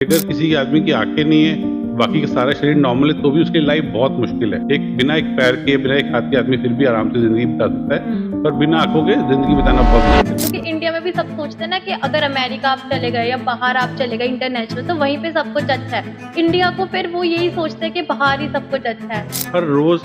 अगर किसी आदमी की आंखें नहीं है, बाकी का सारा शरीर नॉर्मल है, तो भी उसकी लाइफ बहुत मुश्किल है। बिना एक पैर के, बिना एक हाथ के आदमी फिर भी आराम से जिंदगी बिता सकता है, पर बिना आंखों के जिंदगी बिताना बहुत मुश्किल है। क्योंकि इंडिया में भी सब सोचते हैं ना कि अगर अमेरिका आप चले गए या बाहर आप चले गए इंटरनेशनल, तो वहीं पे सब कुछ अच्छा है। इंडिया को फिर वो यही सोचते हैं कि बाहर ही सब कुछ अच्छा है। हर रोज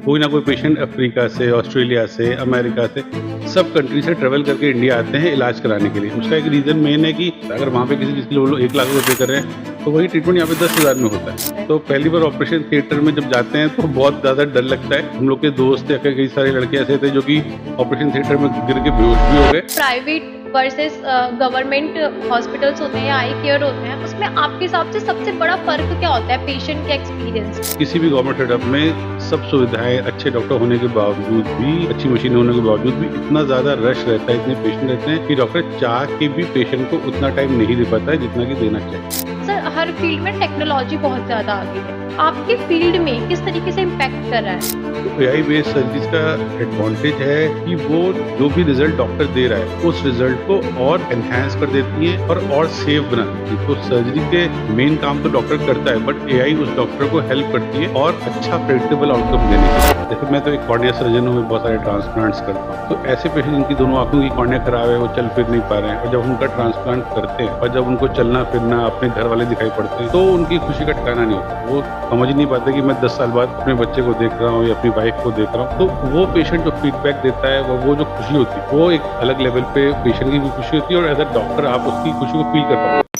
कोई ना कोई पेशेंट अफ्रीका से, ऑस्ट्रेलिया से, अमेरिका से, सब कंट्री से ट्रेवल करके इंडिया आते हैं इलाज कराने के लिए। उसका एक रीजन मेन है कि अगर वहाँ पे किसी चीज़ के लिए वो लोग 1 लाख रुपए कर रहे हैं, तो वही ट्रीटमेंट यहाँ पे 10,000 में होता है। तो पहली बार ऑपरेशन थिएटर में जब जाते हैं तो बहुत ज़्यादा डर लगता है। हम लोग के दोस्त या कई सारे लड़के ऐसे थे जो कि ऑपरेशन थिएटर में गिर के बेहोश भी हो गए। प्राइवेट वर्सेस गवर्नमेंट हॉस्पिटल्स होते हैं या आई केयर होते हैं, उसमें आपके हिसाब से सबसे बड़ा फर्क क्या होता है पेशेंट के एक्सपीरियंस? किसी भी गवर्नमेंट सेटअप में सब सुविधाएं, अच्छे डॉक्टर होने के बावजूद भी, अच्छी मशीन होने के बावजूद भी इतना ज्यादा रश रहता है, इतने पेशेंट रहते हैं कि डॉक्टर चाह के भी पेशेंट को उतना टाइम नहीं दे पाता है जितना कि देना चाहिए। सर, हर फील्ड में टेक्नोलॉजी बहुत ज्यादा आ गई है, आपके फील्ड में किस तरीके से इम्पैक्ट कर रहा है? एआई बेस्ड सर्जरीज का एडवांटेज है कि वो जो भी रिजल्ट डॉक्टर दे रहा है उस रिजल्ट को और एनहांस कर देती है और सेफ बना देती है। तो सर्जरी के मेन काम तो डॉक्टर करता है, बट एआई उस डॉक्टर को हेल्प करती है और अच्छा प्रेडिक्टेबल आउटकम देने के लिए। जैसे मैं तो एक कॉर्निया सर्जन हूँ, मैं बहुत सारे ट्रांसप्लांट्स करता हूँ। तो ऐसे पेशेंट जिनकी दोनों आंखों की कॉर्निया खराब है, वो चल फिर नहीं पा रहे हैं, और जब उनका ट्रांसप्लांट करते हैं और जब उनको चलना फिरना अपने घर वाले दिखाई पड़ते हैं, तो उनकी खुशी का ठिकाना नहीं होता। वो समझ नहीं पाते कि मैं 10 साल बाद अपने बच्चे को देख रहा हूँ या अपनी वाइफ को देख रहा हूँ। तो वो पेशेंट जो फीडबैक देता है, वो जो खुशी होती है, वो एक अलग लेवल पे पेशेंट की भी खुशी होती है और एज अ डॉक्टर आप उसकी खुशी को फील कर पाते हैं।